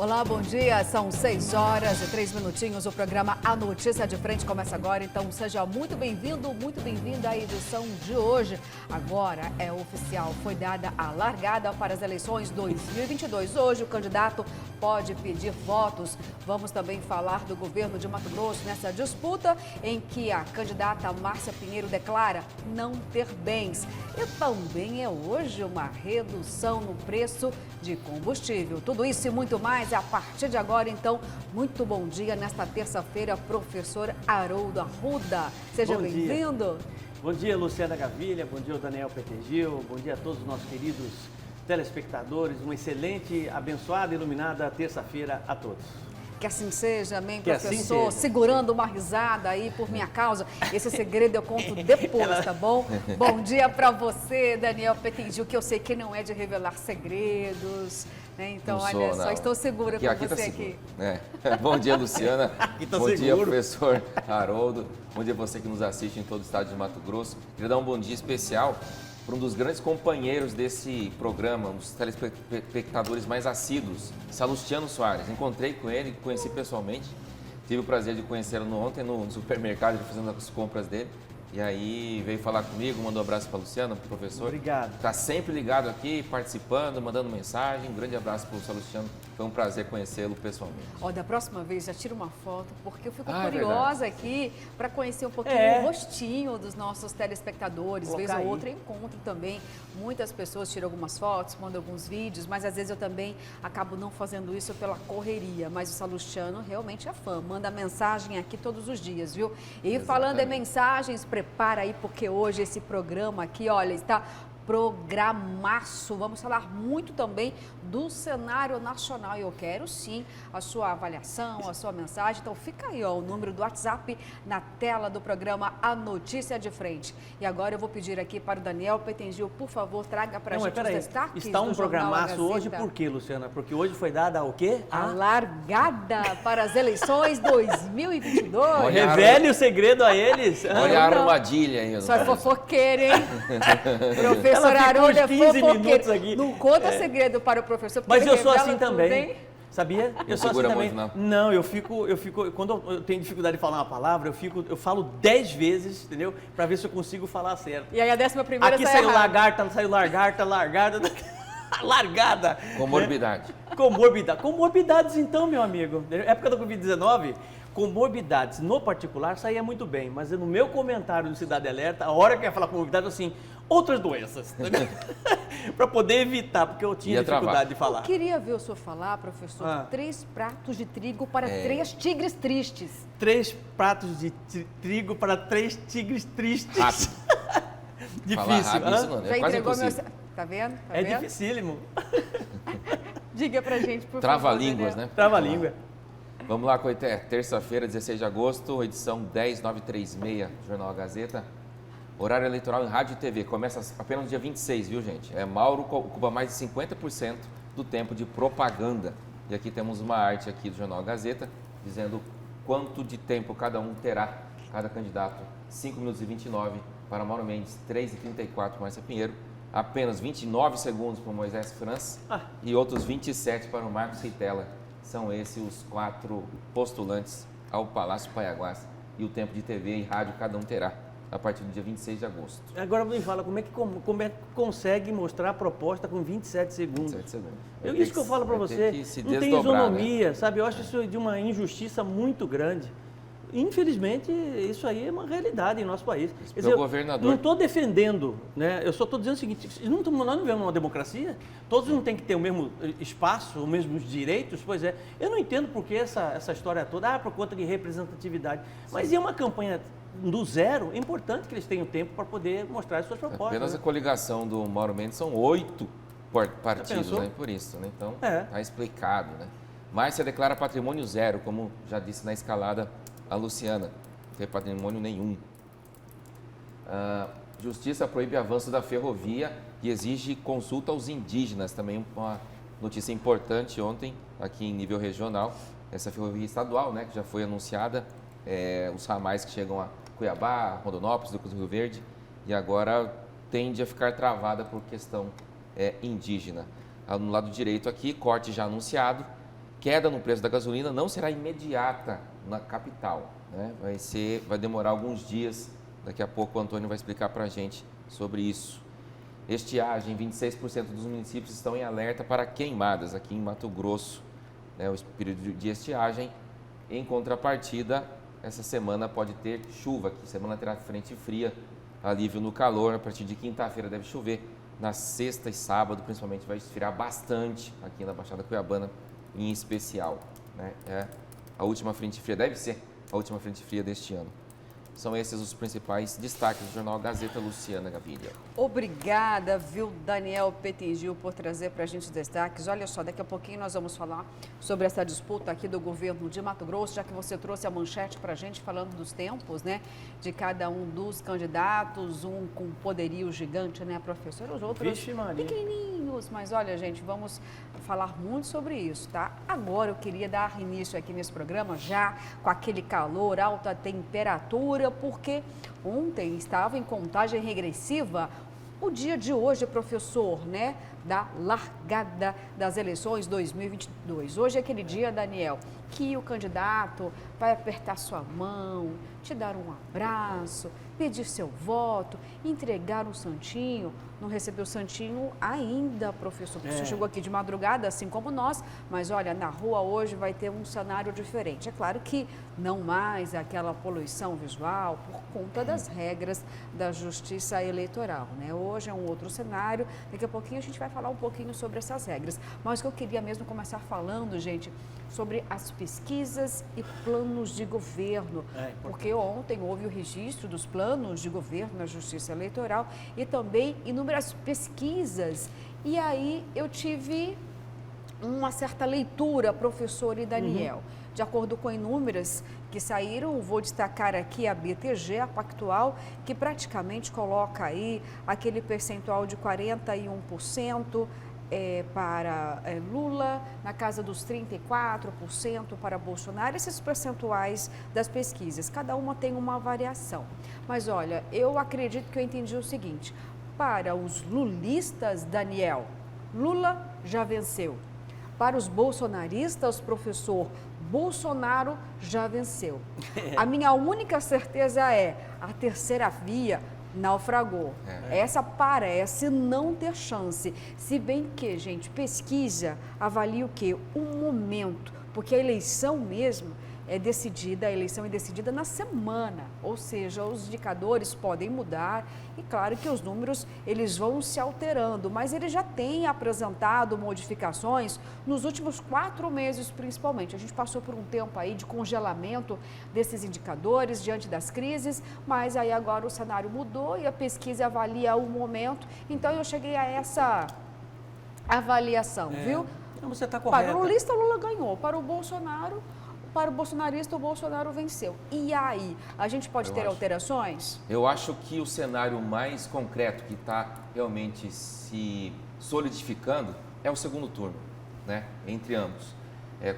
Olá, bom dia. São 6 horas e 3 minutinhos. O programa A Notícia de Frente começa agora. Então, seja muito bem-vindo, muito bem-vinda à edição de hoje. Agora é oficial. Foi dada a largada para as eleições 2022. Hoje, o candidato pode pedir votos. Vamos também falar do governo de Mato Grosso nessa disputa em que a candidata Márcia Pinheiro declara não ter bens. E também é hoje uma redução no preço de combustível. Tudo isso e muito mais é a partir de agora. Então, muito bom dia nesta terça-feira, professor Haroldo Arruda. Seja bem-vindo. Bom dia, Luciana Gavilha. Bom dia, Daniel Petegil. Bom dia a todos os nossos queridos telespectadores. Uma excelente, abençoada e iluminada terça-feira a todos. Que assim seja, amém, que professor? Assim segurando uma risada aí por minha causa. Esse segredo eu conto depois, tá bom? Bom dia para você, Daniel Petegil, que eu sei que não é de revelar segredos, né? Então, não olha sou, só, estou segura com você tá aqui. Bom dia, Luciana. Bom seguro. dia, professor Haroldo. Bom dia a você que nos assiste em todo o estado de Mato Grosso. Queria dar um bom dia especial para um dos grandes companheiros desse programa, um dos telespectadores mais assíduos, Salustiano Soares. Encontrei com ele, conheci pessoalmente, tive o prazer de conhecê-lo ontem no supermercado, fazendo as compras dele. E aí veio falar comigo, mandou um abraço para a Luciana, para o professor. Obrigado. Está sempre ligado aqui, participando, mandando mensagem. Um grande abraço para o Salustiano. Foi um prazer conhecê-lo pessoalmente. Ó, da próxima vez já tira uma foto, porque eu fico é curiosa aqui para conhecer um pouquinho o rostinho dos nossos telespectadores. Vez ou outra encontro também. Muitas pessoas tiram algumas fotos, mandam alguns vídeos, mas às vezes eu também acabo não fazendo isso pela correria. Mas o Salustiano realmente é fã, manda mensagem aqui todos os dias, viu? E Exatamente. falando em mensagens, prepara aí, porque hoje esse programa aqui, olha, está programaço. Vamos falar muito também do cenário nacional e eu quero sim a sua avaliação, a sua mensagem. Então fica aí, ó, o número do WhatsApp na tela do programa A Notícia de Frente. E agora eu vou pedir aqui para o Daniel Petegil, por favor, traga para a gente os destaques Está um do Jornal A programaço Gazeta. hoje por quê, Luciana? Porque hoje foi dada o quê? A largada para as eleições 2022. Revele o segredo a eles. Olha a armadilha aí. Só é fofoqueira, hein? Professor Ela ficou Haroldo é 15 minutos fofoqueira. aqui. Não conta segredo para o professor. Mas eu sou revela assim tudo, também. hein? Sabia? Eu sou assim segura também. muito, não, eu fico, quando eu tenho dificuldade de falar uma palavra, eu falo 10 vezes, entendeu? Para ver se eu consigo falar certo. E aí a 11ª Aqui sai saiu errado. lagarta, saiu largada. Largada. Comorbidade. Comorbidade. Comorbidades então, meu amigo. Na época da Covid-19, comorbidades no particular saía muito bem, mas no meu comentário do Cidade Alerta, a hora que eu ia falar comorbidade, assim, outras doenças, para poder evitar, porque eu tinha dificuldade de falar. Eu queria ver o senhor falar, professor, 3 pratos de trigo para 3 tigres tristes. 3 pratos de trigo para 3 tigres tristes. Rápido. Difícil. Falar rápido, não, Já é quase entregou meu... impossível. Tá vendo? Tá É vendo? dificílimo. Diga pra gente, por favor. Trava-línguas, né? Trava-língua. Vamos lá, Coité. Terça-feira, 16 de agosto, edição 10936 do Jornal A Gazeta. Horário eleitoral em rádio e TV. Começa apenas no dia 26, viu, gente? Mauro ocupa mais de 50% do tempo de propaganda. E aqui temos uma arte aqui do Jornal A Gazeta, dizendo quanto de tempo cada um terá, cada candidato. 5 minutos e 29 para Mauro Mendes, 3 e 34 para Márcia Pinheiro, apenas 29 segundos para o Moisés França e outros 27 para o Marcos Ritella. São esses os 4 postulantes ao Palácio Paiaguás. E o tempo de TV e rádio cada um terá a partir do dia 26 de agosto. Agora me fala, como é que consegue mostrar a proposta com 27 segundos? 27 segundos. Isso que eu falo para você, não tem isonomia, né? Sabe? Eu acho isso de uma injustiça muito grande. Infelizmente, isso aí é uma realidade em nosso país. Quer dizer, governador... Não estou defendendo, né? Eu só estou dizendo o seguinte, nós não vivemos numa democracia, todos não têm que ter o mesmo espaço, os mesmos direitos, pois é. Eu não entendo por que essa história toda, por conta de representatividade. Mas é uma campanha do zero, é importante que eles tenham tempo para poder mostrar as suas propostas. Apenas né? a coligação do Mauro Mendes são 8 partidos, né? Por isso, né? Então, está explicado, né? Márcia declara patrimônio zero, como já disse na escalada a Luciana, não tem patrimônio nenhum. Justiça proíbe avanço da ferrovia e exige consulta aos indígenas. Também uma notícia importante ontem, aqui em nível regional, essa ferrovia estadual, né, que já foi anunciada, os ramais que chegam a Cuiabá, Rondonópolis, Lucas do Rio Verde, e agora tende a ficar travada por questão indígena. No lado direito aqui, corte já anunciado, queda no preço da gasolina não será imediata na capital, né? Vai demorar alguns dias. Daqui a pouco o Antônio vai explicar para a gente sobre isso. Estiagem, 26% dos municípios estão em alerta para queimadas aqui em Mato Grosso, né? O período de estiagem. Em contrapartida, essa semana pode ter chuva, que semana terá frente fria, alívio no calor. A partir de quinta-feira deve chover. Na sexta e sábado, principalmente, vai esfriar bastante aqui na Baixada Cuiabana, em especial, né? É a última frente fria, deve ser a última frente fria deste ano. São esses os principais destaques do Jornal Gazeta. Luciana Gaviria. Obrigada, viu, Daniel Petingil, por trazer para a gente os destaques. Olha só, daqui a pouquinho nós vamos falar sobre essa disputa aqui do governo de Mato Grosso, já que você trouxe a manchete para a gente falando dos tempos, né, de cada um dos candidatos, um com poderio gigante, né, professor, os outros pequenininhos. Mas olha, gente, vamos falar muito sobre isso, tá? Agora eu queria dar início aqui nesse programa já com aquele calor, alta temperatura, porque ontem estava em contagem regressiva o dia de hoje, professor, né, da largada das eleições 2022. Hoje é aquele dia, Daniel, que o candidato vai apertar sua mão, te dar um abraço, pedir seu voto, entregar um santinho. Não recebeu o santinho ainda, professor. Você chegou aqui de madrugada, assim como nós, mas olha, na rua hoje vai ter um cenário diferente. É claro que não mais aquela poluição visual por conta das regras da Justiça Eleitoral, né? Hoje é um outro cenário, daqui a pouquinho a gente vai falar um pouquinho sobre essas regras. Mas o que eu queria mesmo começar falando, gente, sobre as pesquisas e planos de governo, porque ontem houve o registro dos planos de governo na Justiça Eleitoral e também inúmeras pesquisas. E aí eu tive uma certa leitura, professor e Daniel. De acordo com inúmeras que saíram, vou destacar aqui a BTG, a Pactual, que praticamente coloca aí aquele percentual de 41%, para Lula, na casa dos 34% para Bolsonaro, esses percentuais das pesquisas, cada uma tem uma variação. Mas olha, eu acredito que eu entendi o seguinte, para os lulistas, Daniel, Lula já venceu. Para os bolsonaristas, professor, Bolsonaro já venceu. A minha única certeza é a terceira via naufragou. Essa parece não ter chance. Se bem que, gente, pesquisa avalia o quê? Um momento, porque a eleição mesmo a eleição é decidida na semana, ou seja, os indicadores podem mudar e claro que os números eles vão se alterando, mas ele já tem apresentado modificações nos últimos 4 meses principalmente. A gente passou por um tempo aí de congelamento desses indicadores diante das crises, mas aí agora o cenário mudou e a pesquisa avalia o momento, então eu cheguei a essa avaliação, viu? Não, você está correta. Para o lulista, o Lula ganhou, para o bolsonarista, o Bolsonaro venceu. E aí, a gente pode ter alterações? Eu acho que o cenário mais concreto que está realmente se solidificando é o segundo turno, né? Entre ambos.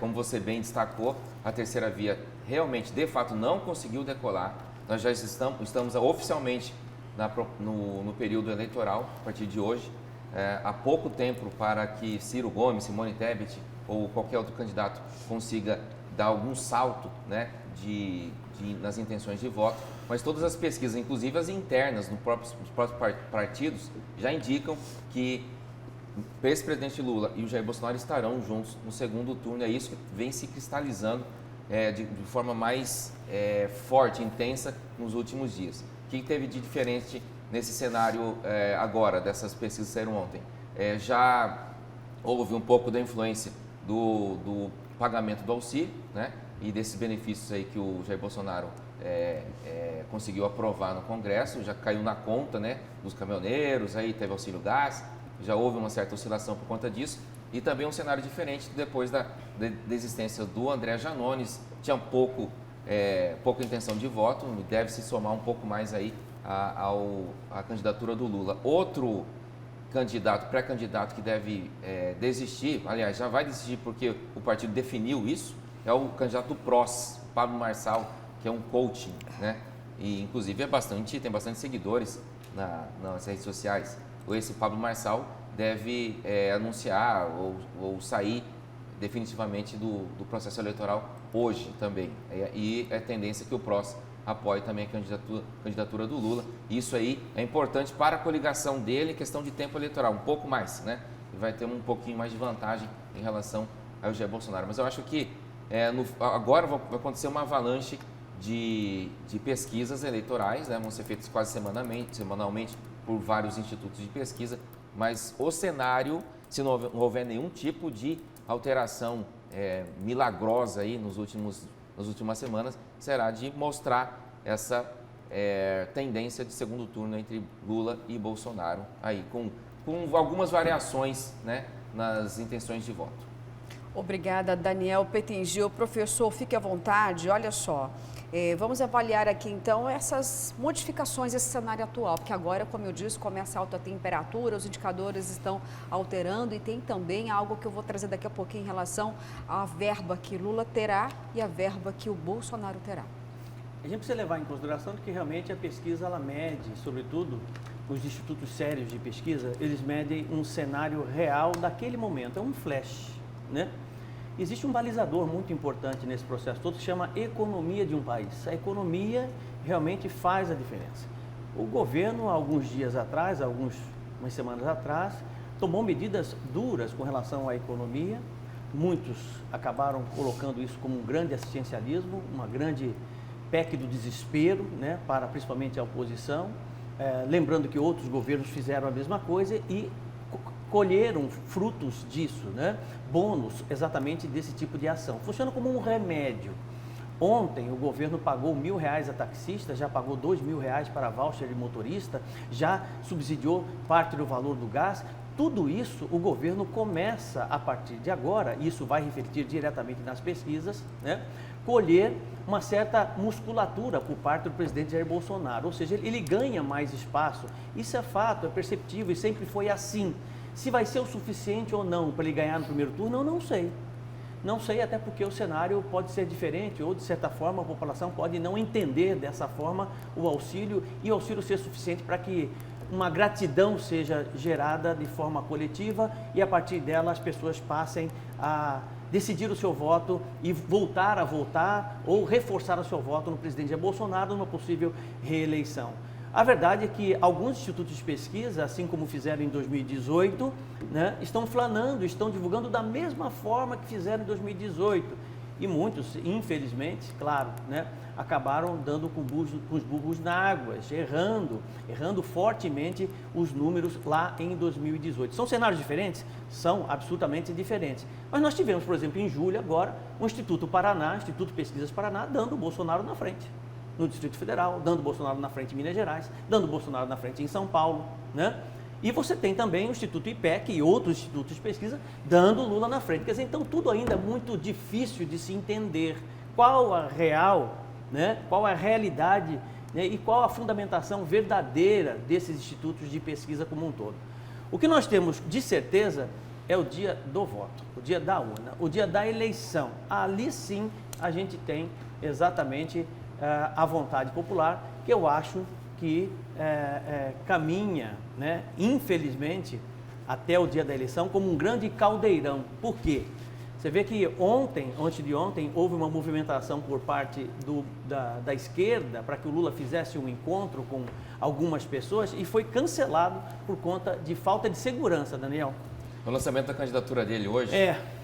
Como você bem destacou, a terceira via realmente, de fato, não conseguiu decolar. Nós já estamos oficialmente no período eleitoral, a partir de hoje. Há pouco tempo para que Ciro Gomes, Simone Tebet ou qualquer outro candidato consiga dar algum salto, né, nas intenções de voto, mas todas as pesquisas, inclusive as internas nos próprios partidos, já indicam que o ex-presidente Lula e o Jair Bolsonaro estarão juntos no segundo turno. É isso que vem se cristalizando de forma mais forte, intensa nos últimos dias. O que teve de diferente nesse cenário agora, dessas pesquisas que saíram ontem? Já houve um pouco da influência do pagamento do auxílio, né? E desses benefícios aí que o Jair Bolsonaro conseguiu aprovar no Congresso, já caiu na conta, né, dos caminhoneiros, aí teve auxílio gás, já houve uma certa oscilação por conta disso, e também um cenário diferente depois da existência do André Janones, tinha pouca intenção de voto, deve se somar um pouco mais aí à candidatura do Lula. Outro pré-candidato que deve desistir, aliás, já vai desistir porque o partido definiu isso, é o candidato do PROS, Pablo Marçal, que é um coaching, né? E inclusive tem bastante seguidores nas redes sociais. Esse Pablo Marçal deve anunciar ou sair definitivamente do processo eleitoral hoje também. E é tendência que o PROS apoie também a candidatura do Lula. Isso aí é importante para a coligação dele, questão de tempo eleitoral, um pouco mais, né? E vai ter um pouquinho mais de vantagem em relação ao Jair Bolsonaro. Mas eu acho que agora vai acontecer uma avalanche de pesquisas eleitorais, né? Vão ser feitas quase semanalmente por vários institutos de pesquisa, mas o cenário, se não houver nenhum tipo de alteração milagrosa aí nas últimas semanas, será de mostrar essa tendência de segundo turno entre Lula e Bolsonaro, aí com algumas variações, né, nas intenções de voto. Obrigada, Daniel Petengil. Professor, fique à vontade. Olha só, vamos avaliar aqui então essas modificações desse cenário atual, porque agora, como eu disse, começa a alta temperatura, os indicadores estão alterando e tem também algo que eu vou trazer daqui a pouquinho em relação à verba que Lula terá e a verba que o Bolsonaro terá. A gente precisa levar em consideração que realmente a pesquisa ela mede, sobretudo os institutos sérios de pesquisa, eles medem um cenário real daquele momento, é um flash, né? Existe um balizador muito importante nesse processo todo que se chama economia de um país. A economia realmente faz a diferença. O governo, alguns dias atrás, umas semanas atrás, tomou medidas duras com relação à economia. Muitos acabaram colocando isso como um grande assistencialismo, uma grande PEC do desespero, né, para principalmente a oposição. Lembrando que outros governos fizeram a mesma coisa e colheram frutos disso, né? Bônus exatamente desse tipo de ação. Funciona como um remédio. Ontem o governo pagou R$1.000 a taxista, já pagou R$2.000 para voucher de motorista, já subsidiou parte do valor do gás. Tudo isso o governo começa a partir de agora, isso vai refletir diretamente nas pesquisas, né? Colher uma certa musculatura por parte do presidente Jair Bolsonaro, ou seja, ele ganha mais espaço. Isso é fato, é perceptível e sempre foi assim. Se vai ser o suficiente ou não para ele ganhar no primeiro turno, eu não sei. Não sei, até porque o cenário pode ser diferente ou, de certa forma, a população pode não entender dessa forma o auxílio e o auxílio ser suficiente para que uma gratidão seja gerada de forma coletiva e, a partir dela, as pessoas passem a decidir o seu voto e voltar a votar ou reforçar o seu voto no presidente Jair Bolsonaro numa possível reeleição. A verdade é que alguns institutos de pesquisa, assim como fizeram em 2018, né, estão flanando, estão divulgando da mesma forma que fizeram em 2018. E muitos, infelizmente, claro, né, acabaram dando com os burros na água, errando fortemente os números lá em 2018. São cenários diferentes? São absolutamente diferentes. Mas nós tivemos, por exemplo, em julho agora, o Instituto Pesquisas Paraná, dando o Bolsonaro na frente. No Distrito Federal, dando Bolsonaro na frente em Minas Gerais, dando Bolsonaro na frente em São Paulo, né? E você tem também o Instituto IPEC e outros institutos de pesquisa dando Lula na frente. Quer dizer, então tudo ainda é muito difícil de se entender qual a real, né? Qual a realidade, né? E qual a fundamentação verdadeira desses institutos de pesquisa como um todo. O que nós temos de certeza é o dia do voto, o dia da urna, o dia da eleição. Ali sim a gente tem exatamente a vontade popular, que eu acho que caminha, né, infelizmente, até o dia da eleição como um grande caldeirão. Por quê? Você vê que antes de ontem, houve uma movimentação por parte da esquerda para que o Lula fizesse um encontro com algumas pessoas e foi cancelado por conta de falta de segurança, Daniel. O lançamento da candidatura dele hoje,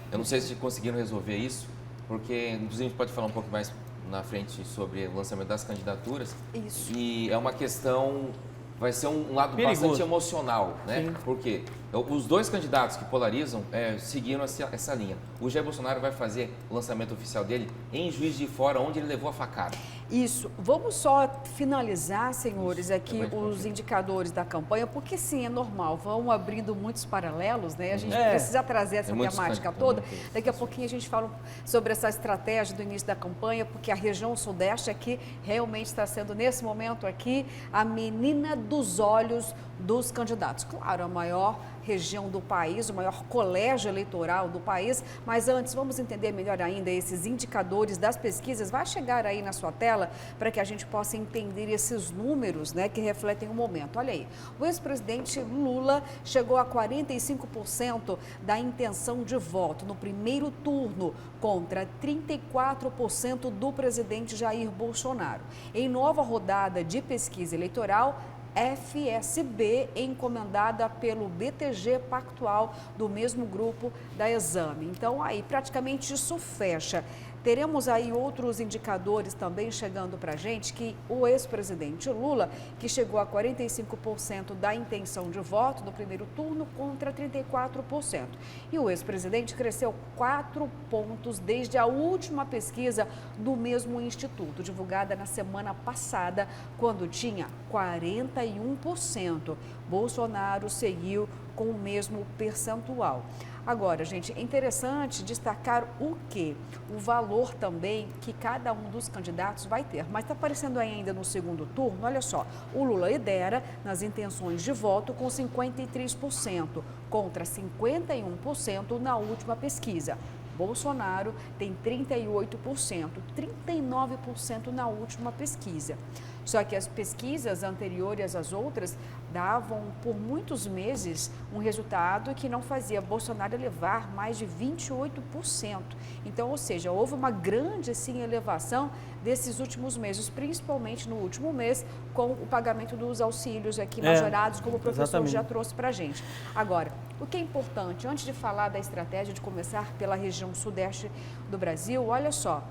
eu não sei se conseguiram resolver isso, porque inclusive a gente pode falar um pouco mais na frente sobre o lançamento das candidaturas. Isso. E é uma questão, vai ser um lado perigoso, bastante emocional, né? Sim. Porque os dois candidatos que polarizam seguiram essa linha. O Jair Bolsonaro vai fazer o lançamento oficial dele em Juiz de Fora, onde ele levou a facada. Isso. Vamos só finalizar, senhores, aqui os indicadores da campanha, porque sim, é normal, vão abrindo muitos paralelos, né? A gente precisa trazer essa temática toda. Daqui a pouquinho a gente fala sobre essa estratégia do início da campanha, porque a região sudeste aqui realmente está sendo, nesse momento aqui, a menina dos olhos dos candidatos. Claro, a maior região do país, o maior colégio eleitoral do país. Mas antes, vamos entender melhor ainda esses indicadores das pesquisas. Vai chegar aí na sua tela para que a gente possa entender esses números, né, que refletem o momento. Olha aí, o ex-presidente Lula chegou a 45% da intenção de voto no primeiro turno, contra 34% do presidente Jair Bolsonaro. Em nova rodada de pesquisa eleitoral, FSB, encomendada pelo BTG Pactual, do mesmo grupo da Exame. Então, aí, praticamente isso fecha. Teremos aí outros indicadores também chegando para a gente, que o ex-presidente Lula, que chegou a 45% da intenção de voto no primeiro turno, contra 34%. E o ex-presidente cresceu 4 pontos desde a última pesquisa do mesmo instituto, divulgada na semana passada, quando tinha 41%. Bolsonaro seguiu com o mesmo percentual. Agora, gente, é interessante destacar o quê? O valor também que cada um dos candidatos vai ter. Mas está aparecendo aí ainda no segundo turno, olha só, o Lula lidera nas intenções de voto com 53%, contra 51% na última pesquisa. Bolsonaro tem 38%, 39% na última pesquisa. Só que as pesquisas anteriores às outras davam por muitos meses um resultado que não fazia Bolsonaro levar mais de 28%. Então, ou seja, houve uma grande assim, elevação desses últimos meses, principalmente no último mês, com o pagamento dos auxílios aqui majorados, como o professor já trouxe para a gente. Agora, o que é importante, antes de falar da estratégia de começar pela região sudeste do Brasil, olha só,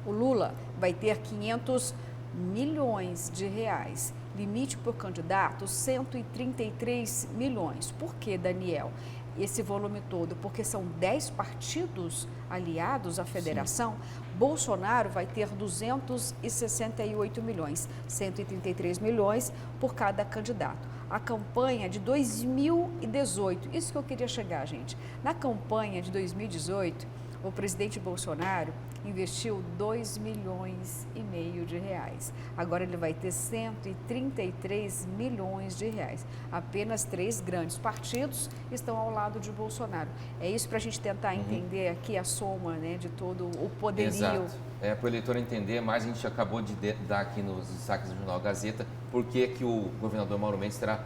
o Lula vai ter 500 milhões de reais. Limite por candidato, 133 milhões. Por que, Daniel, esse volume todo? Porque são 10 partidos aliados à federação. Sim. Bolsonaro vai ter 268 milhões, 133 milhões por cada candidato. A campanha de 2018, isso que eu queria chegar, gente. Na campanha de 2018, o presidente Bolsonaro investiu 2,5 milhões de reais. Agora ele vai ter 133 milhões de reais. Apenas 3 grandes partidos estão ao lado de Bolsonaro. É isso para a gente tentar entender aqui a soma, né, de todo o poderio. Exato. Para o eleitor entender mais, a gente acabou de dar aqui nos destaques do Jornal Gazeta, por que o governador Mauro Mendes terá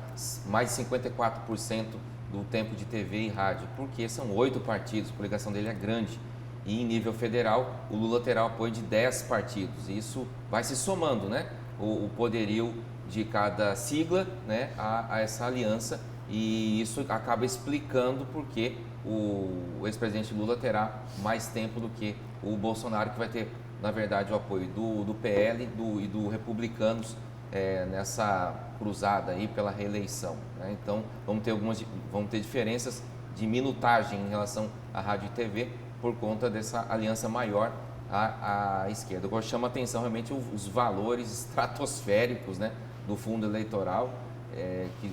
mais de 54% do tempo de TV e rádio. Porque são 8 partidos, a coligação dele é grande. E em nível federal, o Lula terá o apoio de 10 partidos. Isso vai se somando, né? O poderio de cada sigla, né, a essa aliança. E isso acaba explicando por que o ex-presidente Lula terá mais tempo do que o Bolsonaro, que vai ter, na verdade, o apoio do PL e do Republicanos nessa cruzada aí pela reeleição, né? Então, vamos ter diferenças de minutagem em relação à rádio e TV, por conta dessa aliança maior à esquerda. Agora chama a atenção realmente os valores estratosféricos, né, do fundo eleitoral, que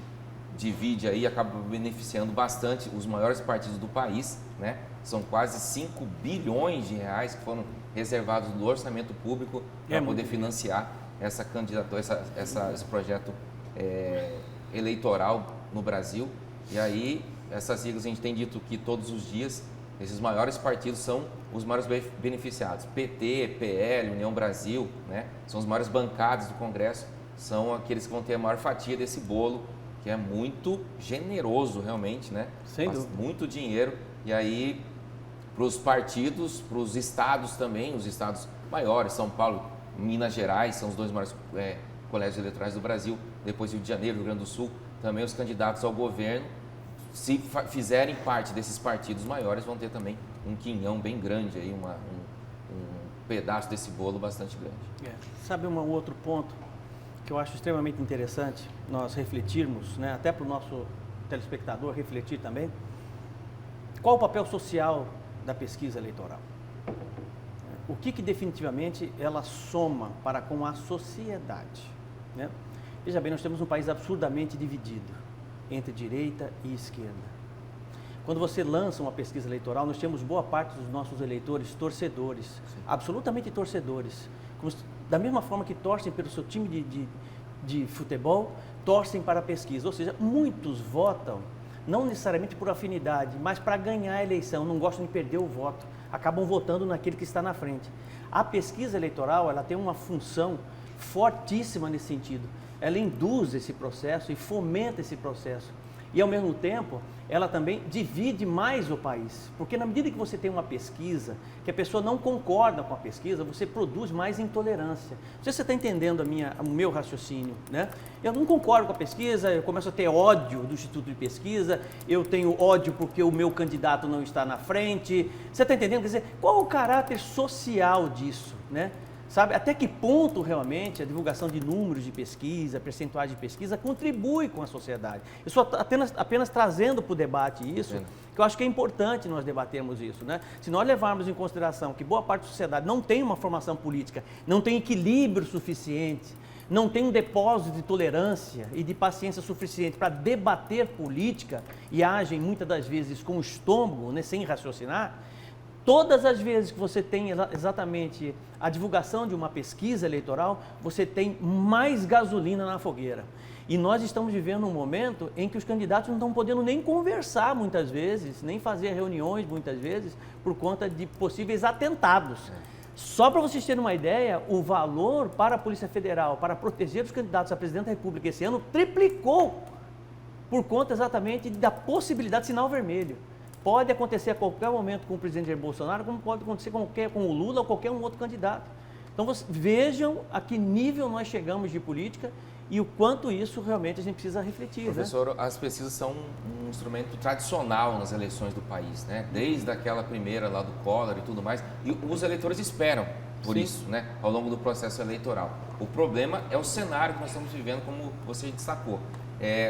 divide aí, acaba beneficiando bastante os maiores partidos do país, né? São quase 5 bilhões de reais que foram reservados no orçamento público para poder financiar essa candidatura, esse projeto eleitoral no Brasil. E aí, essas siglas a gente tem dito que todos os dias esses maiores partidos são os maiores beneficiados. PT, PL, União Brasil, né? São os maiores bancadas do Congresso, são aqueles que vão ter a maior fatia desse bolo, que é muito generoso realmente, né? Sem dúvida. Muito dinheiro. E aí, para os partidos, para os estados também, os estados maiores, São Paulo, Minas Gerais, são os 2 maiores colégios eleitorais do Brasil, depois Rio de Janeiro, Rio Grande do Sul, também os candidatos ao governo, se fizerem parte desses partidos maiores, vão ter também um quinhão bem grande, aí, um pedaço desse bolo bastante grande. Sabe um outro ponto que eu acho extremamente interessante nós refletirmos, né, até para o nosso telespectador refletir também? Qual o papel social da pesquisa eleitoral? O que definitivamente ela soma para com a sociedade, né? Veja bem, nós temos um país absurdamente dividido entre direita e esquerda. Quando você lança uma pesquisa eleitoral, nós temos boa parte dos nossos eleitores torcedores, absolutamente torcedores, da mesma forma que torcem pelo seu time de futebol, torcem para a pesquisa, ou seja, muitos votam não necessariamente por afinidade, mas para ganhar a eleição, não gostam de perder o voto, acabam votando naquele que está na frente. A pesquisa eleitoral, ela tem uma função fortíssima nesse sentido. Ela induz esse processo e fomenta esse processo. E, ao mesmo tempo, ela também divide mais o país. Porque, na medida que você tem uma pesquisa, que a pessoa não concorda com a pesquisa, você produz mais intolerância. Não sei se você está entendendo o meu raciocínio, né? Eu não concordo com a pesquisa, eu começo a ter ódio do Instituto de Pesquisa, eu tenho ódio porque o meu candidato não está na frente. Você está entendendo? Quer dizer, qual o caráter social disso, né? Sabe, até que ponto realmente a divulgação de números de pesquisa, percentuais de pesquisa, contribui com a sociedade. Eu estou apenas trazendo para o debate isso, que eu acho que é importante nós debatermos isso, né? Se nós levarmos em consideração que boa parte da sociedade não tem uma formação política, não tem equilíbrio suficiente, não tem um depósito de tolerância e de paciência suficiente para debater política e agem muitas das vezes com o estômago, né, sem raciocinar, todas as vezes que você tem exatamente a divulgação de uma pesquisa eleitoral, você tem mais gasolina na fogueira. E nós estamos vivendo um momento em que os candidatos não estão podendo nem conversar muitas vezes, nem fazer reuniões muitas vezes, por conta de possíveis atentados. Só para vocês terem uma ideia, o valor para a Polícia Federal, para proteger os candidatos a presidente da República esse ano, triplicou, por conta exatamente da possibilidade de sinal vermelho. Pode acontecer a qualquer momento com o presidente Jair Bolsonaro, como pode acontecer com o Lula ou qualquer um outro candidato. Então, vejam a que nível nós chegamos de política e o quanto isso realmente a gente precisa refletir. Professor, né? As pesquisas são um instrumento tradicional nas eleições do país, né? Desde aquela primeira lá do Collor e tudo mais. E os eleitores esperam por isso, né? Ao longo do processo eleitoral. O problema é o cenário que nós estamos vivendo, como você destacou.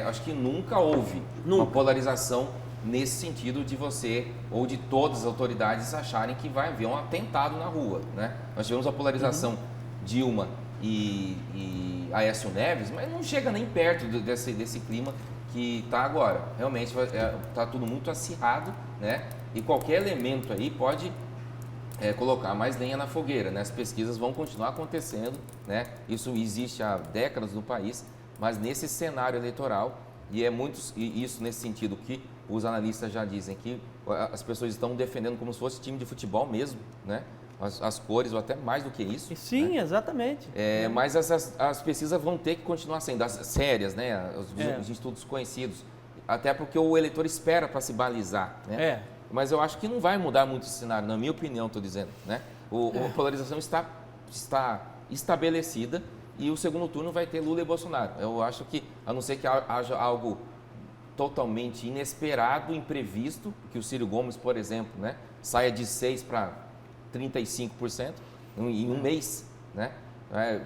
Acho que nunca houve uma polarização nesse sentido de você ou de todas as autoridades acharem que vai haver um atentado na rua, né? Nós tivemos a polarização Dilma e Aécio Neves, mas não chega nem perto desse clima que está agora. Realmente está tudo muito acirrado, né? E qualquer elemento aí pode colocar mais lenha na fogueira, né? As pesquisas vão continuar acontecendo, né? Isso existe há décadas no país, mas nesse cenário eleitoral, e isso nesse sentido que os analistas já dizem que as pessoas estão defendendo como se fosse time de futebol mesmo, né? As cores ou até mais do que isso. Sim, né? Exatamente. Mas as pesquisas vão ter que continuar sendo as sérias, né? Os institutos conhecidos, até porque o eleitor espera para se balizar, né? Mas eu acho que não vai mudar muito esse cenário, na minha opinião, estou dizendo, né? A polarização está estabelecida e o segundo turno vai ter Lula e Bolsonaro. Eu acho que, a não ser que haja algo totalmente inesperado, imprevisto, que o Ciro Gomes, por exemplo, né, saia de 6% para 35% em um mês, né?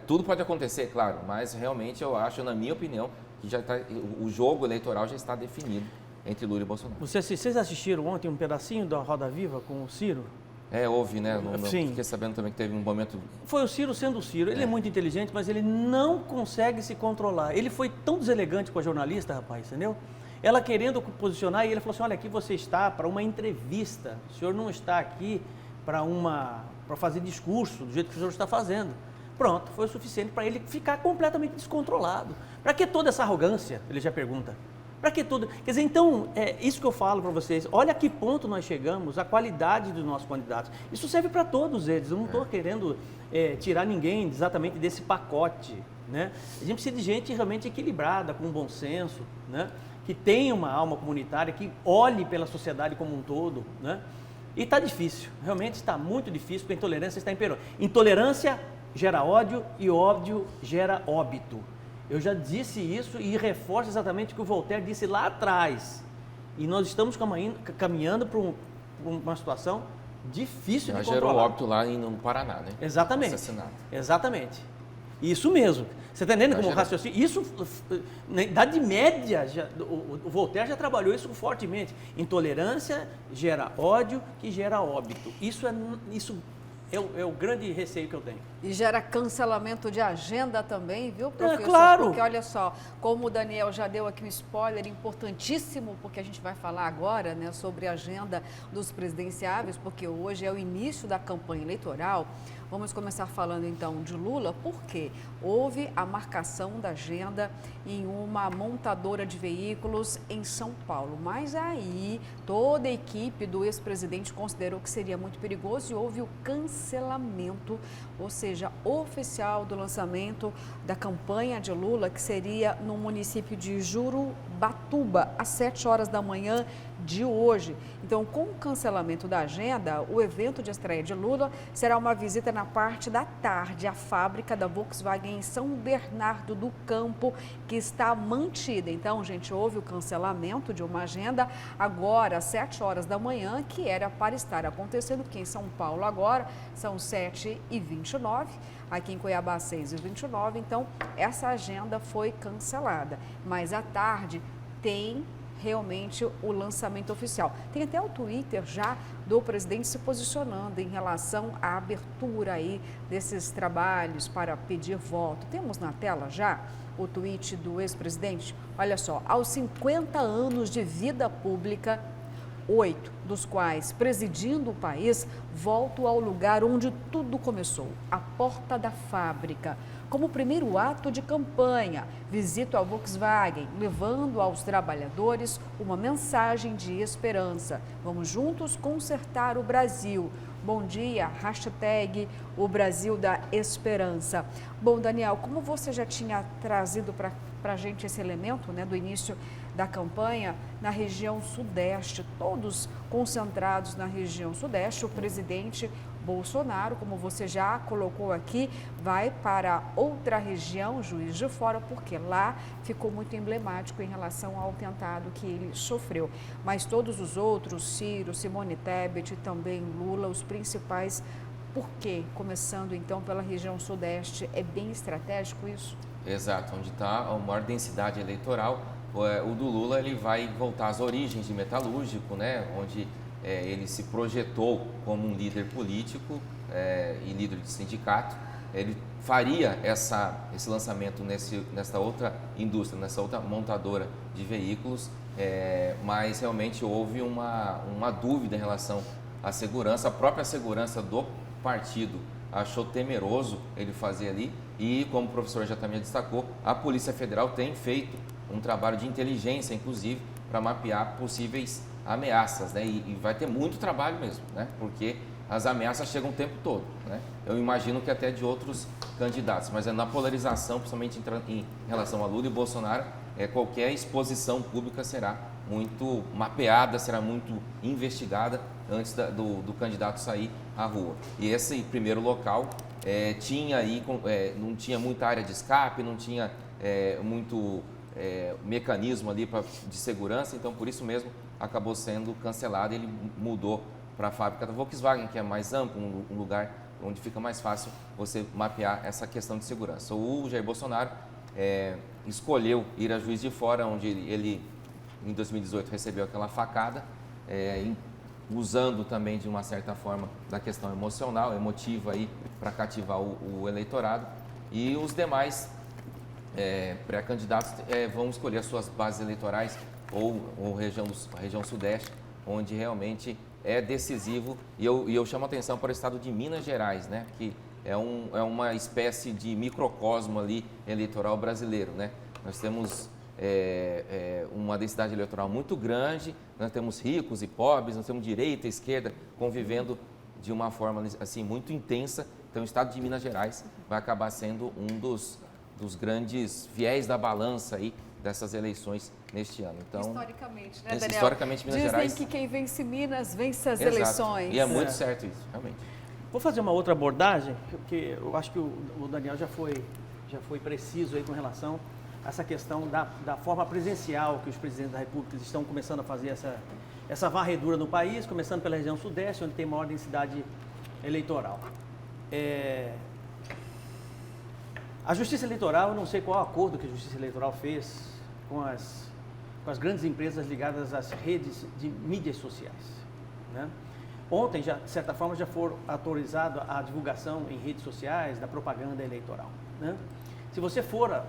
Tudo pode acontecer, claro, mas realmente eu acho, na minha opinião, que o jogo eleitoral já está definido entre Lula e Bolsonaro. Vocês assistiram ontem um pedacinho da Roda Viva com o Ciro? Houve, né? Sim. Fiquei sabendo também que teve um momento... Foi o Ciro sendo o Ciro. Ele é muito inteligente, mas ele não consegue se controlar. Ele foi tão deselegante com a jornalista, rapaz, entendeu? Ela querendo posicionar e ele falou assim, olha, aqui você está para uma entrevista, o senhor não está aqui para fazer discurso do jeito que o senhor está fazendo. Pronto, foi o suficiente para ele ficar completamente descontrolado. Para que toda essa arrogância? Ele já pergunta. Para que tudo? Quer dizer, então, isso que eu falo para vocês, olha a que ponto nós chegamos, a qualidade dos nossos candidatos. Isso serve para todos eles, eu não estou querendo tirar ninguém exatamente desse pacote, né? A gente precisa de gente realmente equilibrada, com bom senso, né? Que tenha uma alma comunitária, que olhe pela sociedade como um todo, né? E está difícil, realmente está muito difícil, porque a intolerância está imperando. Intolerância gera ódio e ódio gera óbito. Eu já disse isso e reforço exatamente o que o Voltaire disse lá atrás. E nós estamos caminhando para uma situação difícil de controlar. Já gerou óbito lá no Paraná, né? Exatamente. Assassinato. Exatamente. Isso mesmo. Você está entendendo como raciocínio? Isso, na Idade Média, o Voltaire já trabalhou isso fortemente. Intolerância gera ódio, que gera óbito. Isso é o grande receio que eu tenho. E gera cancelamento de agenda também, viu, professor? Claro. Porque olha só, como o Daniel já deu aqui um spoiler importantíssimo, porque a gente vai falar agora, né, sobre a agenda dos presidenciáveis, porque hoje é o início da campanha eleitoral. Vamos começar falando então de Lula, porque houve a marcação da agenda em uma montadora de veículos em São Paulo. Mas aí toda a equipe do ex-presidente considerou que seria muito perigoso e houve o cancelamento, ou seja, oficial do lançamento da campanha de Lula, que seria no município de Jurubatuba, às 7 horas da manhã de hoje. Então, com o cancelamento da agenda, o evento de estreia de Lula será uma visita na parte da tarde à fábrica da Volkswagen em São Bernardo do Campo, que está mantida. Então, gente, houve o cancelamento de uma agenda agora às 7 horas da manhã, que era para estar acontecendo, porque em São Paulo agora são 7h29, aqui em Cuiabá 6h29, então essa agenda foi cancelada. Mas à tarde tem realmente o lançamento oficial. Tem até o Twitter já do presidente se posicionando em relação à abertura aí desses trabalhos para pedir voto. Temos na tela já o tweet do ex-presidente. Olha só, aos 50 anos de vida pública, 8 dos quais presidindo o país, volto ao lugar onde tudo começou, a porta da fábrica. Como primeiro ato de campanha, visito a Volkswagen, levando aos trabalhadores uma mensagem de esperança. Vamos juntos consertar o Brasil. Bom dia, hashtag o Brasil da Esperança. Bom, Daniel, como você já tinha trazido para a gente esse elemento, né, do início da campanha na região sudeste, todos concentrados na região sudeste, o presidente Bolsonaro, como você já colocou aqui, vai para outra região, Juiz de Fora, porque lá ficou muito emblemático em relação ao atentado que ele sofreu. Mas todos os outros, Ciro, Simone Tebet e também Lula, os principais. Por quê? Começando então pela região sudeste, é bem estratégico isso? Exato, onde está a maior densidade eleitoral. O do Lula ele vai voltar às origens de metalúrgico, né? Onde ele se projetou como um líder político e líder de sindicato. Ele faria esse lançamento nessa outra indústria, nessa outra montadora de veículos, mas realmente houve uma dúvida em relação à segurança. A própria segurança do partido achou temeroso ele fazer ali e, como o professor já também destacou, a Polícia Federal tem feito um trabalho de inteligência, inclusive, para mapear possíveis ameaças, né? E vai ter muito trabalho mesmo, né? Porque as ameaças chegam o tempo todo, né? Eu imagino que até de outros candidatos, mas na polarização, principalmente em relação a Lula e Bolsonaro, qualquer exposição pública será muito mapeada, será muito investigada antes do candidato sair à rua. E esse primeiro local tinha aí, não tinha muita área de escape, não tinha muito mecanismo ali de segurança, então por isso mesmo acabou sendo cancelado e ele mudou para a fábrica da Volkswagen, que é mais amplo, um lugar onde fica mais fácil você mapear essa questão de segurança. O Jair Bolsonaro escolheu ir a Juiz de Fora, onde ele em 2018 recebeu aquela facada, usando também de uma certa forma da questão emocional, emotiva aí para cativar o eleitorado, e os demais pré-candidatos vão escolher as suas bases eleitorais ou a região sudeste, onde realmente é decisivo, e eu chamo a atenção para o estado de Minas Gerais, né, que é uma espécie de microcosmo ali eleitoral brasileiro, né? Nós temos uma densidade eleitoral muito grande, nós temos ricos e pobres, nós temos direita e esquerda convivendo de uma forma assim muito intensa. Então o estado de Minas Gerais vai acabar sendo um dos grandes fiéis da balança aí dessas eleições neste ano. Então, historicamente, né, Daniel? Historicamente, Minas Gerais... Dizem que quem vence Minas vence as Exato. eleições. E é muito certo isso, realmente. Vou fazer uma outra abordagem, porque eu acho que o Daniel já foi preciso aí com relação a essa questão da forma presencial que os presidentes da República estão começando a fazer essa varredura no país, começando pela região sudeste, onde tem maior densidade eleitoral. A Justiça Eleitoral, eu não sei qual acordo que a Justiça Eleitoral fez com as grandes empresas ligadas às redes de mídias sociais, né? Ontem, de certa forma, já foi autorizada a divulgação em redes sociais da propaganda eleitoral, né? Se você for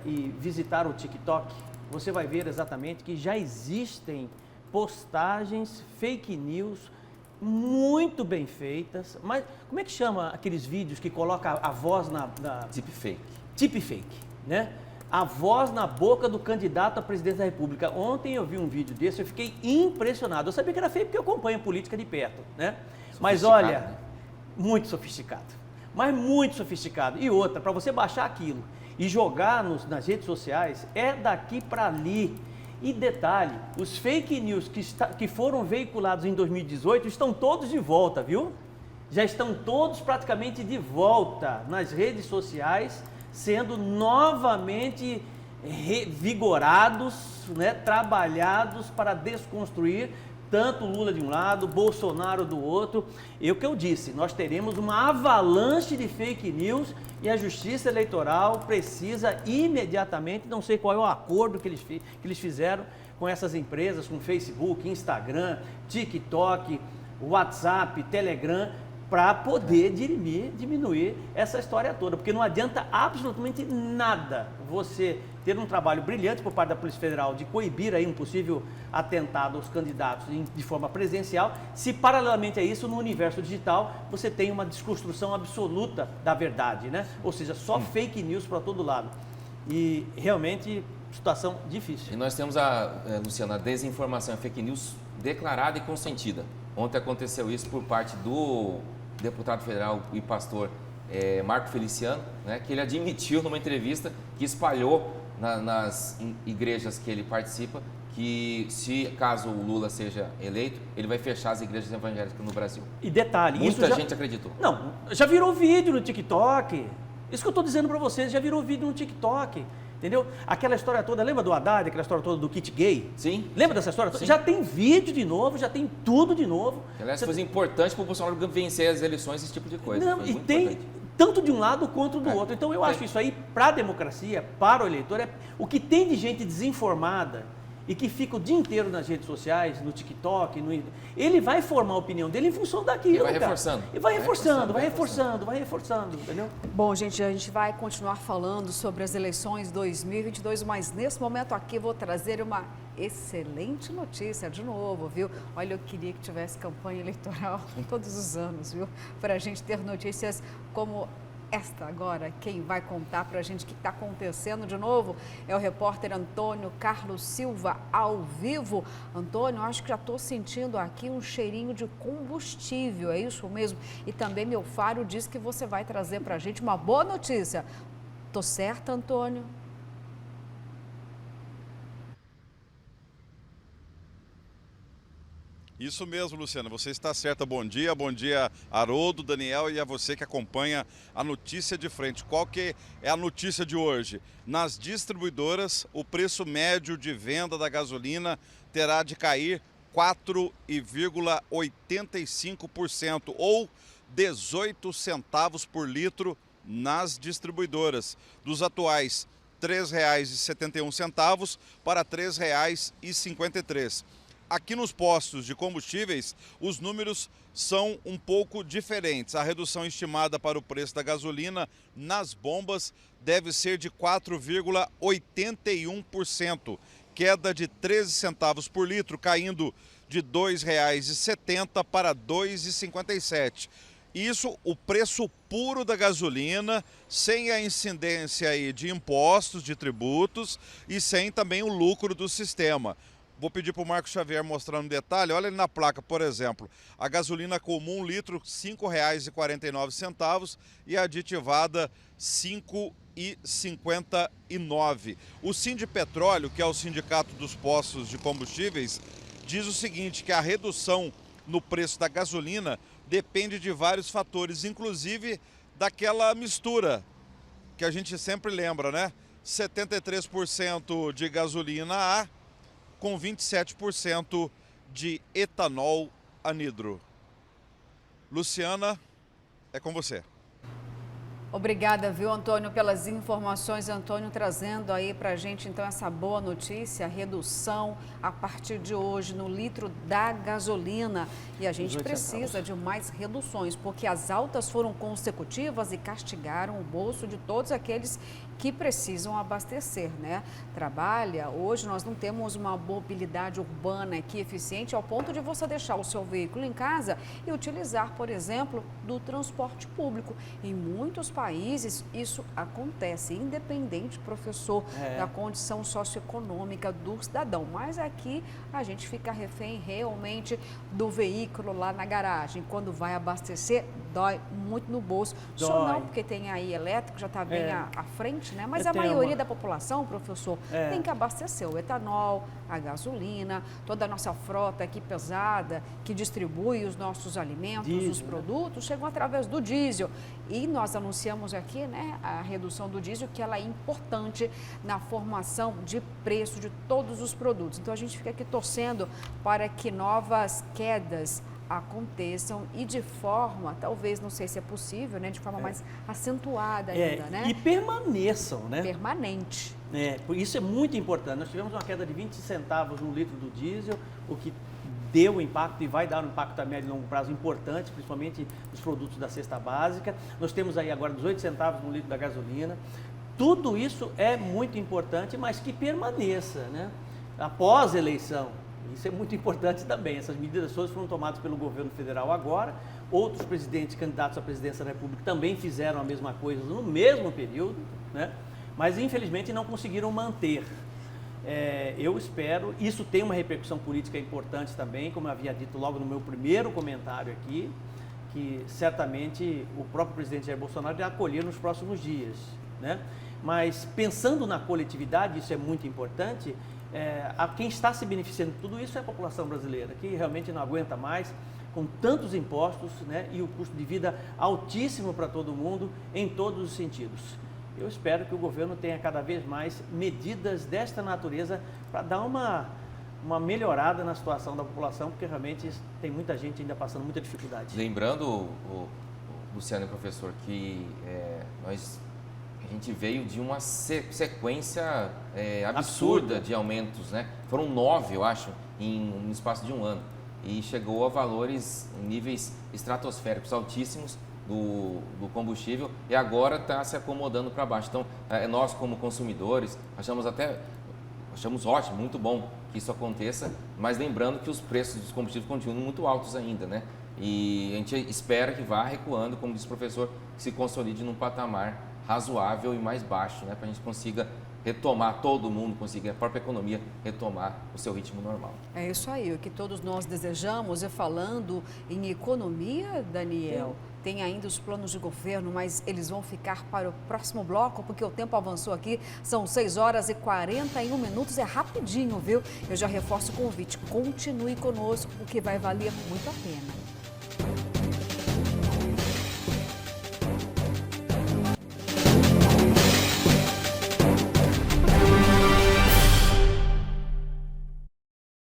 e visitar o TikTok, você vai ver exatamente que já existem postagens, fake news, muito bem feitas, mas como é que chama aqueles vídeos que coloca a voz na... Deepfake. Deepfake, né? A voz na boca do candidato à presidência da República. Ontem eu vi um vídeo desse, eu fiquei impressionado. Eu sabia que era feio porque eu acompanho a política de perto, né? Mas olha, né? muito sofisticado, mas muito sofisticado. E outra, para você baixar aquilo e jogar nas redes sociais, é daqui para ali. E detalhe, os fake news que foram veiculados em 2018 estão todos de volta, viu? Já estão todos praticamente de volta nas redes sociais, sendo novamente revigorados, né, trabalhados para desconstruir tanto Lula de um lado, Bolsonaro do outro. E o que eu disse, nós teremos uma avalanche de fake news e a Justiça Eleitoral precisa imediatamente, não sei qual é o acordo que eles fizeram com essas empresas, com Facebook, Instagram, TikTok, WhatsApp, Telegram, para poder diminuir essa história toda, porque não adianta absolutamente nada você ter um trabalho brilhante por parte da Polícia Federal de coibir aí um possível atentado aos candidatos de forma presencial, se paralelamente a isso, no universo digital, você tem uma desconstrução absoluta da verdade, né? Ou seja, só fake news para todo lado. E realmente, situação difícil. E nós temos, Luciana, a desinformação, a fake news declarada e consentida. Ontem aconteceu isso por parte do deputado federal e pastor Marco Feliciano, né, que ele admitiu numa entrevista que espalhou nas igrejas que ele participa que, caso o Lula seja eleito, ele vai fechar as igrejas evangélicas no Brasil. E detalhe, muita gente acreditou. Não, já virou vídeo no TikTok. Isso que eu estou dizendo para vocês, já virou vídeo no TikTok. Entendeu? Aquela história toda, lembra do Haddad, aquela história toda do kit gay? Sim. Lembra dessa história toda? Sim. Já tem vídeo de novo, já tem tudo de novo. Aliás, foi importante para o Bolsonaro vencer as eleições, esse tipo de coisa. Não, e tem importante. Tanto de um lado quanto do outro. Então eu acho isso aí, para a democracia, para o eleitor, o que tem de gente desinformada e que fica o dia inteiro nas redes sociais, no TikTok, ele vai formar a opinião dele em função daquilo, e vai reforçando. E vai reforçando, entendeu? Bom, gente, a gente vai continuar falando sobre as eleições 2022, mas nesse momento aqui vou trazer uma excelente notícia de novo, viu? Olha, eu queria que tivesse campanha eleitoral todos os anos, viu? Para a gente ter notícias como esta agora. Quem vai contar para a gente o que está acontecendo de novo é o repórter Antônio Carlos Silva, ao vivo. Antônio, acho que já estou sentindo aqui um cheirinho de combustível, é isso mesmo? E também meu faro diz que você vai trazer para a gente uma boa notícia. Tô certa, Antônio? Isso mesmo, Luciana, você está certa. Bom dia, Haroldo, Daniel e a você que acompanha a notícia de frente. Qual que é a notícia de hoje? Nas distribuidoras, o preço médio de venda da gasolina terá de cair 4,85% ou 18 centavos por litro nas distribuidoras, dos atuais R$ 3,71 para R$ 3,53. Aqui nos postos de combustíveis, os números são um pouco diferentes. A redução estimada para o preço da gasolina nas bombas deve ser de 4,81%, queda de 13 centavos por litro, caindo de R$ 2,70 para R$ 2,57. Isso, o preço puro da gasolina, sem a incidência aí de impostos, de tributos e sem também o lucro do sistema. Vou pedir para o Marcos Xavier mostrar no detalhe. Olha ali na placa, por exemplo, a gasolina comum, litro, R$ 5,49 e a aditivada, R$ 5,59. O Sindipetróleo, que é o sindicato dos postos de combustíveis, diz o seguinte, que a redução no preço da gasolina depende de vários fatores, inclusive daquela mistura que a gente sempre lembra, né? 73% de gasolina A, com 27% de etanol anidro. Luciana, é com você. Obrigada, viu, Antônio, pelas informações. Antônio trazendo aí para a gente, então, essa boa notícia, a redução a partir de hoje no litro da gasolina. E a gente precisa de mais reduções, porque as altas foram consecutivas e castigaram o bolso de todos aqueles que precisam abastecer, né? Trabalha, hoje nós não temos uma mobilidade urbana aqui eficiente ao ponto de você deixar o seu veículo em casa e utilizar, por exemplo, do transporte público. Em muitos países isso acontece, independente, professor, da condição socioeconômica do cidadão. Mas aqui a gente fica refém realmente do veículo lá na garagem. Quando vai abastecer, dói muito no bolso. Só não, porque tem aí elétrico, já está bem à frente, né? Mas a maioria da população, professor, tem que abastecer o etanol, a gasolina, toda a nossa frota aqui pesada, que distribui os nossos alimentos, diesel, os produtos, chegam através do diesel. E nós anunciamos aqui, né, a redução do diesel, que ela é importante na formação de preço de todos os produtos. Então a gente fica aqui torcendo para que novas quedas aconteçam e de forma, talvez, não sei se é possível, né, de forma mais acentuada ainda, né? E permaneçam, né? Permanente. Isso é muito importante. Nós tivemos uma queda de 20 centavos no litro do diesel, o que deu impacto e vai dar um impacto a médio e longo prazo importante, principalmente nos produtos da cesta básica. Nós temos aí agora 18 centavos no litro da gasolina. Tudo isso é muito importante, mas que permaneça, né? Após a eleição. Isso é muito importante também. Essas medidas todas foram tomadas pelo governo federal agora. Outros presidentes candidatos à presidência da República também fizeram a mesma coisa no mesmo período, né? Mas infelizmente não conseguiram manter. Eu espero, isso tem uma repercussão política importante também, como eu havia dito logo no meu primeiro comentário aqui, que certamente o próprio presidente Jair Bolsonaro irá acolher nos próximos dias, né? Mas pensando na coletividade, isso é muito importante. A quem está se beneficiando de tudo isso é a população brasileira, que realmente não aguenta mais, com tantos impostos, né, e o custo de vida altíssimo para todo mundo, em todos os sentidos. Eu espero que o governo tenha cada vez mais medidas desta natureza para dar uma melhorada na situação da população, porque realmente tem muita gente ainda passando muita dificuldade. Lembrando, o Luciano e o professor, que a gente veio de uma sequência absurda de aumentos, né? Foram 9, eu acho, em um espaço de um ano. E chegou a valores, níveis estratosféricos altíssimos do combustível e agora está se acomodando para baixo. Então, nós como consumidores achamos ótimo, muito bom que isso aconteça, mas lembrando que os preços dos combustíveis continuam muito altos ainda, né? E a gente espera que vá recuando, como disse o professor, que se consolide num patamar razoável e mais baixo, né? Para a gente consiga retomar, todo mundo conseguir, a própria economia retomar o seu ritmo normal. É isso aí, o que todos nós desejamos. E falando em economia, Daniel, tem ainda os planos de governo, mas eles vão ficar para o próximo bloco, porque o tempo avançou aqui, são 6 horas e 41 minutos, é rapidinho, viu? Eu já reforço o convite, continue conosco, porque vai valer muito a pena.